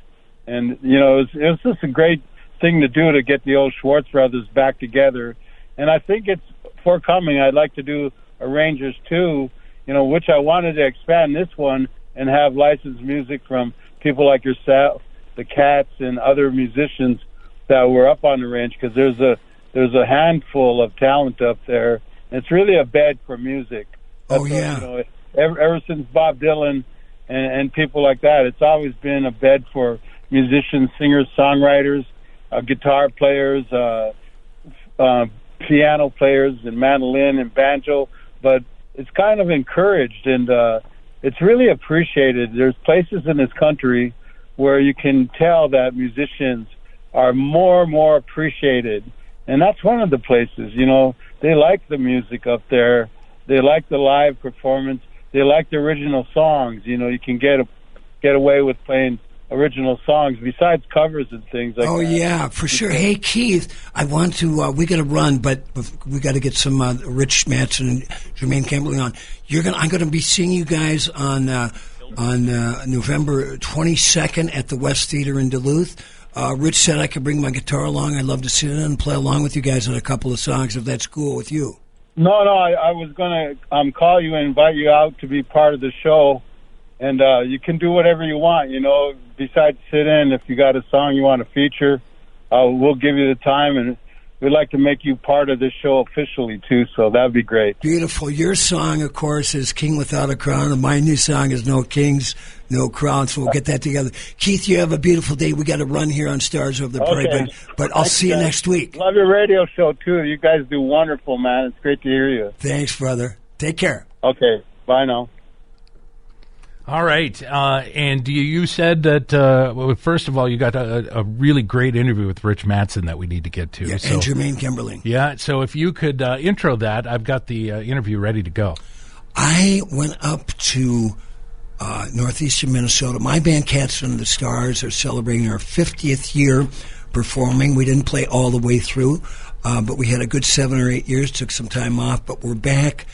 And, you know, it was just a great thing to do to get the old Schwartz brothers back together. And I think it's forthcoming. I'd like to do a Rangers 2, you know, which I wanted to expand this one and have licensed music from people like yourself, the Cats, and other musicians that were up on the range, because there's a handful of talent up there. It's really a bed for music. Oh, yeah. You know, ever since Bob Dylan and people like that, it's always been a bed for musicians, singers, songwriters, guitar players, piano players, and mandolin and banjo. But it's kind of encouraged, and it's really appreciated. There's places in this country where you can tell that musicians are more and more appreciated. And that's one of the places, you know. They like the music up there. They like the live performance. They like the original songs. You know, you can get away with playing original songs besides covers and things like that. Oh, yeah, for sure. Hey, Keith, I want to, we got to run, but we got to get some Rich Mattson and Jermaine Campbell on. I'm going to be seeing you guys on November 22nd at the West Theater in Duluth. Rich said I could bring my guitar along. I'd love to sit in and play along with you guys on a couple of songs, if that's cool with you. No, I was going to call you and invite you out to be part of the show. And you can do whatever you want, you know, besides sit in. If you got a song you want to feature, we'll give you the time, and we'd like to make you part of this show officially, too, so that'd be great. Beautiful. Your song, of course, is King Without a Crown, and my new song is No Kings, No Crown, so we'll get that together. Keith, you have a beautiful day. We got to run here on Stars Over the Prairie, but I'll see you next week. Love your radio show, too. You guys do wonderful, man. It's great to hear you. Thanks, brother. Take care. Okay. Bye now. All right, and you said that, well, first of all, you got a really great interview with Rich Mattson that we need to get to. Yeah, and Jermaine Gemberling. Yeah, so if you could intro that, I've got the interview ready to go. I went up to northeastern Minnesota. My band, Cats Under the Stars, are celebrating our 50th year performing. We didn't play all the way through, but we had a good 7 or 8 years, took some time off, but we're back.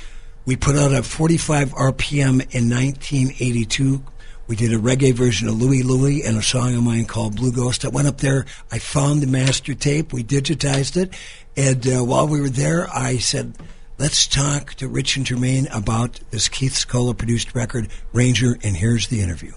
We put out a 45 RPM in 1982. We did a reggae version of Louie Louie and a song of mine called Blue Ghost. I went up there. I found the master tape. We digitized it. And while we were there, I said, let's talk to Rich and Jermaine about this Keith Secola-produced record, Ranger, and here's the interview.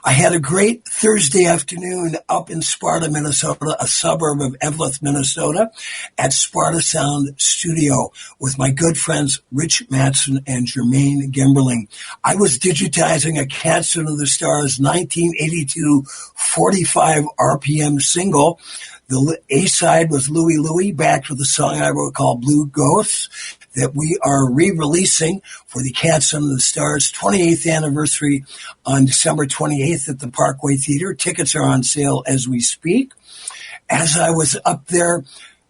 I had a great Thursday afternoon up in Sparta, Minnesota, a suburb of Eveleth, Minnesota, at Sparta Sound Studio with my good friends Rich Mattson and Jermaine Gemberling. I was digitizing a Cats Under the Stars 1982 45 RPM single. The A-side was Louie Louie, backed with a song I wrote called Blue Ghosts. that we are re-releasing for the Cats Under the Stars 28th anniversary on December 28th at the Parkway Theater. Tickets are on sale as we speak. As I was up there,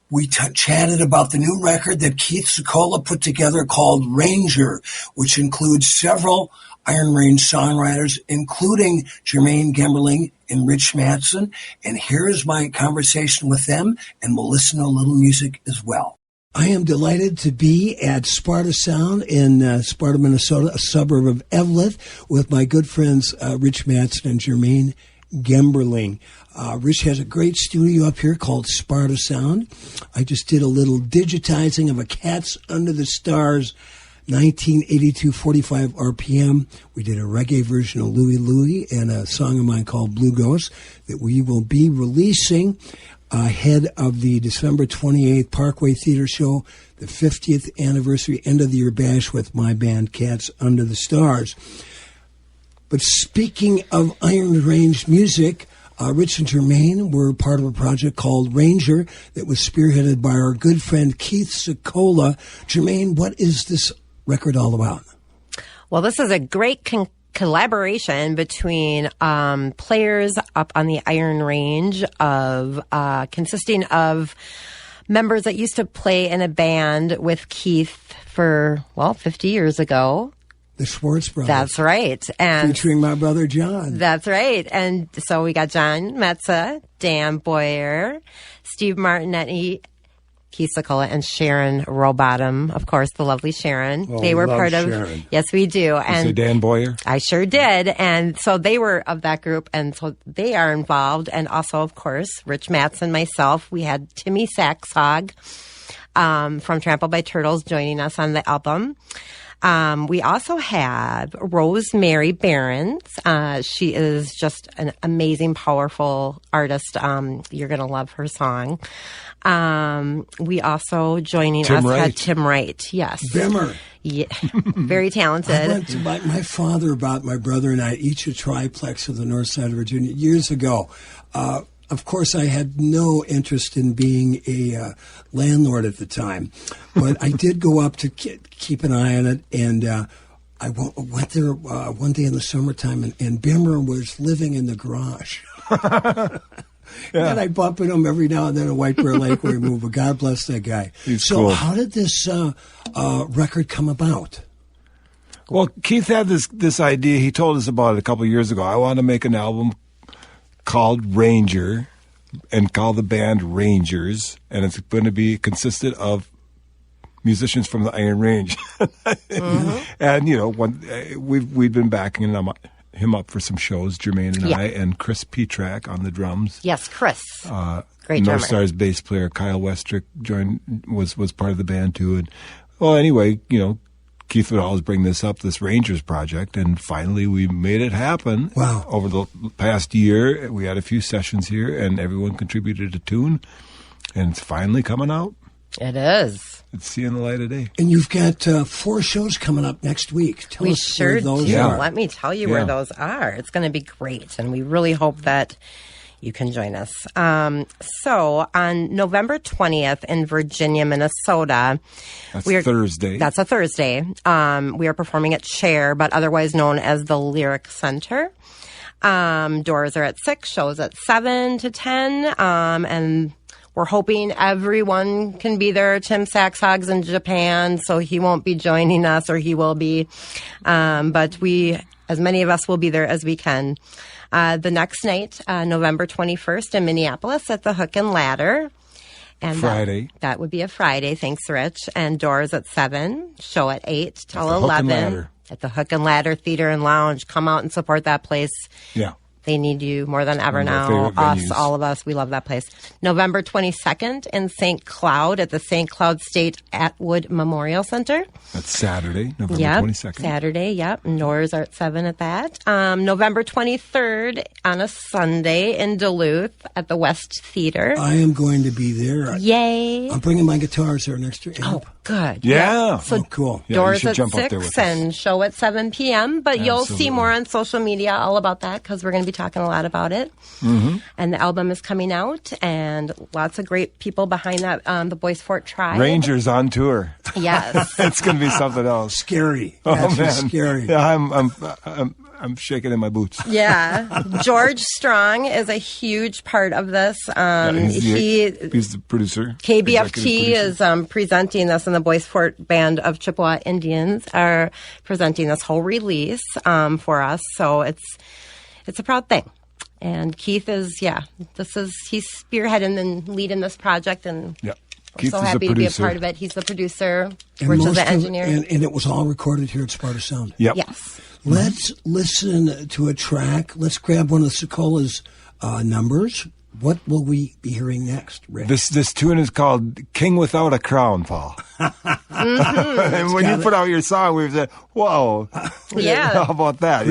we chatted about the new record that Keith Secola put together called Ranger, which includes several Iron Range songwriters, including Jermaine Gemberling and Rich Mattson. And here's my conversation with them, and we'll listen to a little music as well. I am delighted to be at Sparta Sound in Sparta, Minnesota, a suburb of Eveleth, with my good friends Rich Mattson and Jermaine Gemberling. Rich has a great studio up here called Sparta Sound. I just did a little digitizing of a Cats Under the Stars 1982 45 RPM. We did a reggae version of Louie Louie and a song of mine called Blue Ghost that we will be releasing ahead of the December 28th Parkway Theater show, the 50th anniversary end of the year bash with my band Cats Under the Stars. But speaking of Iron Range music, Rich and Jermaine were part of a project called Ranger that was spearheaded by our good friend Keith Secola. Jermaine, what is this record all about? Well, this is a great collaboration between players up on the Iron Range of consisting of members that used to play in a band with Keith for, 50 years ago. The Schwartz Brothers. That's right. And featuring my brother John. That's right. And so we got John Metsa, Dan Boyer, Steve Martinetti, Keith Secola, and Sharon Rowbottom, of course, the lovely Sharon. Oh, they were part of Sharon. Yes, we do. And you say Dan Boyer? I sure did. And so they were of that group, and so they are involved. And also, of course, Rich Mattson, myself. We had Timmy Saxhog from Trampled by Turtles joining us on the album. We also have Rosemary Behrens. She is just an amazing, powerful artist. You're going to love her song. We also joining us had Tim Wright. Yes. Bimmer. Yeah. Very talented. I went to my father bought my brother and I each a triplex of the north side of Virginia years ago. Of course, I had no interest in being a landlord at the time, but I did go up to keep an eye on it, and I went there one day in the summertime, and Bimmer was living in the garage. Yeah. And I bump into him every now and then at White Bear Lake where we move, but God bless that guy. He's so cool. How did this record come about? Well, Keith had this idea. He told us about it a couple of years ago. I want to make an album called Ranger and call the band Rangers, and it's going to be consisted of musicians from the Iron Range. Mm-hmm. And we've been backing him up for some shows, Jermaine and I, and Chris Petrak on the drums. Yes, Chris. Great drummer. North Stars bass player Kyle Westrick was part of the band too. And well, anyway, Keith would always bring this up, this Rangers project, and finally we made it happen. Wow. Over the past year, we had a few sessions here, and everyone contributed a tune, and it's finally coming out. It is. It's seeing the light of day. And you've got 4 shows coming up next week. Tell us where those are. Let me tell you where those are. It's going to be great, and we really hope that you can join us. So on November 20th in Virginia, Minnesota. That's Thursday. That's a Thursday. We are performing at Chair, but otherwise known as the Lyric Center. Doors are at 6, shows at 7 to 10, and we're hoping everyone can be there. Tim Saxhog's in Japan, so he won't be joining us, or he will be. But as many of us will be there as we can. The next night, November 21st in Minneapolis at the Hook and Ladder. And Friday. That would be a Friday. Thanks, Rich. And doors at 7, show at 8 till 11. At the Hook and Ladder Theater and Lounge. Come out and support that place. Yeah. They need you more than ever now. Us, all of us, we love that place. November 22nd in St. Cloud at the St. Cloud State Atwood Memorial Center. That's Saturday, November 22nd. Saturday, yep. And doors are at 7 at that. November 23rd on a Sunday in Duluth at the West Theater. I am going to be there. Yay. I'm bringing my guitars there next year. Oh, Good. Yeah. So cool. Yeah, doors you should at jump up there 6 with us. and show at 7 p.m. But you'll see Absolutely. more on social media all about that because we're going to be talking a lot about it. Mm-hmm. And the album is coming out, and lots of great people behind that. The Boys Fort Tribe. Rangers on tour. Yes. It's going to be something else. Scary. Oh, Actually man. scary. Yeah, I'm shaking in my boots. Yeah. George Strong is a huge part of this. He's the producer. KBFT is presenting this, and the Boys Fort Band of Chippewa Indians are presenting this whole release for us. So it's a proud thing. And Keith is, he's spearheading and leading this project, and we're Keith so is happy the to be a producer. part of it. He's the producer, And Rich is most the of- engineer. and it was all recorded here at Sparta Sound. Yep. Yes. Let's listen to a track. Let's grab one of Sokola's numbers. What will we be hearing next, Rick? This tune is called "King Without a Crown," Paul. And when you put out your song, we said, "Whoa, Yeah. how about that?"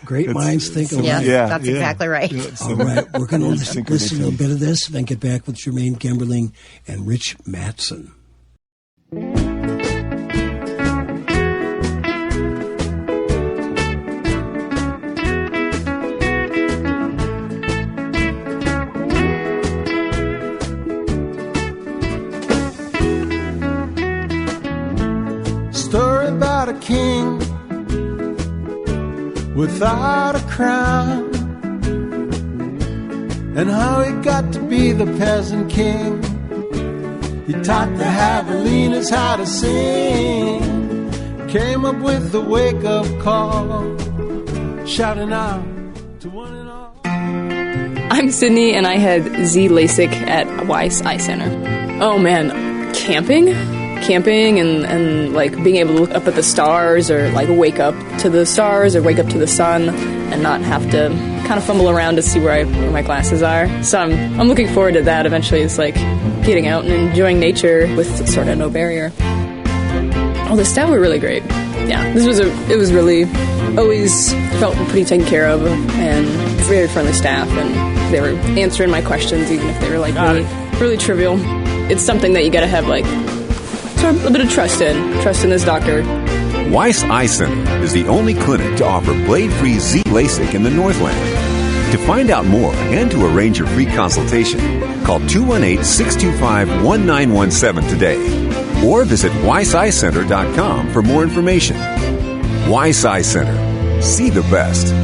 Great minds think alike. Yes, Yeah, that's yeah. exactly right. All right, we're going to listen to a Synchrony. little bit of this, then get back with Jermaine Gemberling and Rich Mattson. Story about a king without a crown, and how he got to be the peasant king. He taught the javelinas how to sing, came up with the wake-up call, shouting out to one and all. I'm Sydney, and I had Z LASIK at Weiss Eye Center. Oh man, camping and like being able to look up at the stars, or like wake up to the stars, or wake up to the sun, and not have to kind of fumble around to see where my glasses are. So I'm looking forward to that eventually. It's like getting out and enjoying nature with sort of no barrier. Oh, the staff were really great. Yeah, it was really, always felt pretty taken care of, and very friendly staff, and they were answering my questions even if they were like really trivial. It's something that you got to have like sort of a bit of trust in this doctor. Weiss Eye Center is the only clinic to offer blade-free Z LASIK in the Northland. To find out more and to arrange your free consultation, call 218-625-1917 today, or visit weisseyecenter.com for more information. Weiss Eye Center. See the best.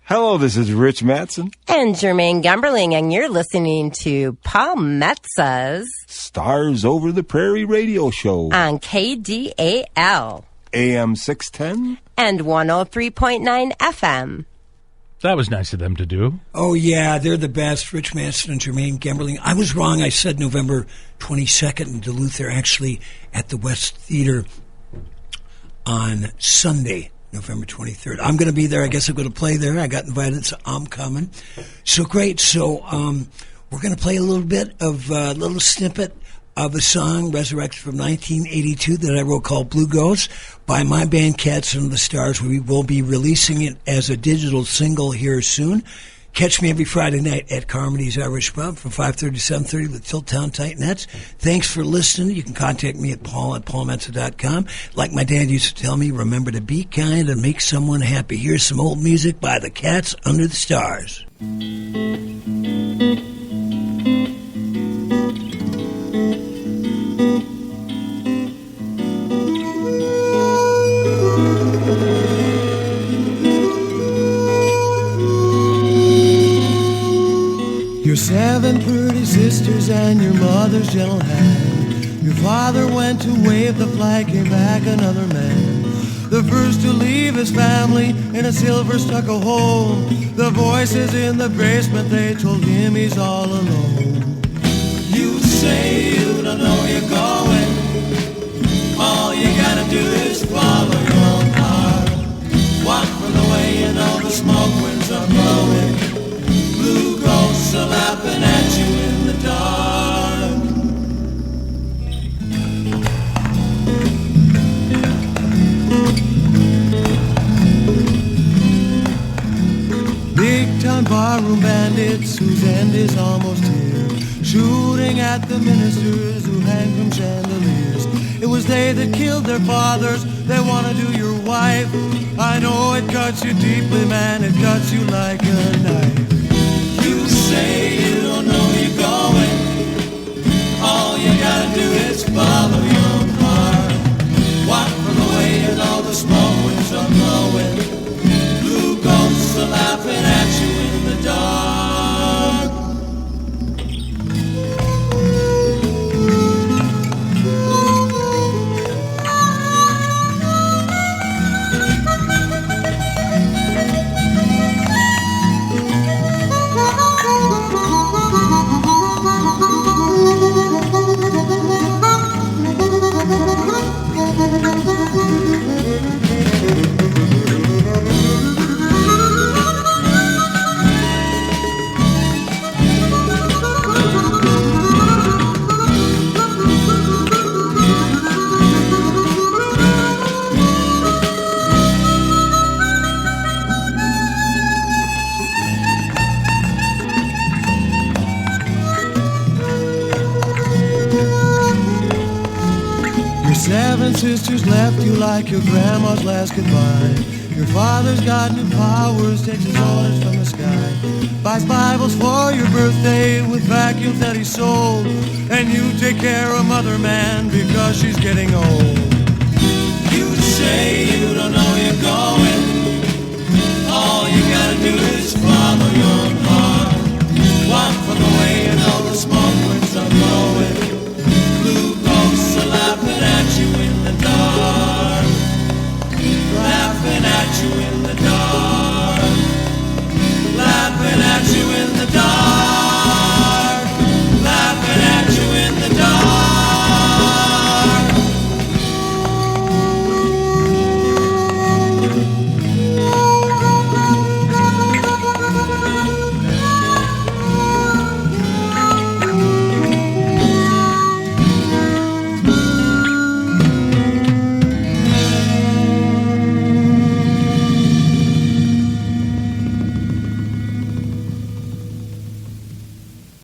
Hello, this is Rich Mattson. And Jermaine Gemberling, and you're listening to Paul Metsa's Stars Over the Prairie radio show on KDAL. AM 610 and 103.9 FM. That was nice of them to do. Oh, yeah, they're the best. Rich Mattson and Jermaine Gemberling. I was wrong. I said November 22nd in Duluth. They're actually at the West Theater on Sunday, November 23rd. I'm going to be there. I guess I'm going to play there. I got invited, so I'm coming. So great. So we're going to play a little bit of a little snippet of a song resurrected from 1982 that I wrote called Blue Ghost by my band Cats Under the Stars. We will be releasing it as a digital single here soon. Catch me every Friday night at Carmody's Irish Pub from 5:30 to 7:30 with Tiltown Titanettes. Thanks for listening. You can contact me at paul@paulmetsa.com. Like my dad used to tell me, remember to be kind and make someone happy. Here's some old music by the Cats Under the Stars. Your 7 pretty sisters and your mother's gentle hand. Your father went to wave the flag, came back another man. The first to leave his family in a silver stucco home. The voices in the basement, they told him he's all alone. You say you don't know you're going. All you gotta do is follow your own heart. Walk from the way you know the smoke winds are blowing. Blue ghosts are laughing at you in the dark. Big time barroom bandits whose end is almost here. shooting at the ministers who hang from chandeliers. It was they that killed their fathers. They want to do your wife. I know it cuts you deeply, man. It cuts you like a knife. You say you don't know you're going. All you gotta do is follow your heart. Watch for the way and all the smoke winds are blowing. Blue ghosts are laughing at you in the dark. Seven sisters left you like your grandma's last goodbye. Your father's got new powers, takes his orders from the sky. Buys Bibles for your birthday with vacuums that he sold. And you take care of mother, man, because she's getting old. You say you don't know you're going.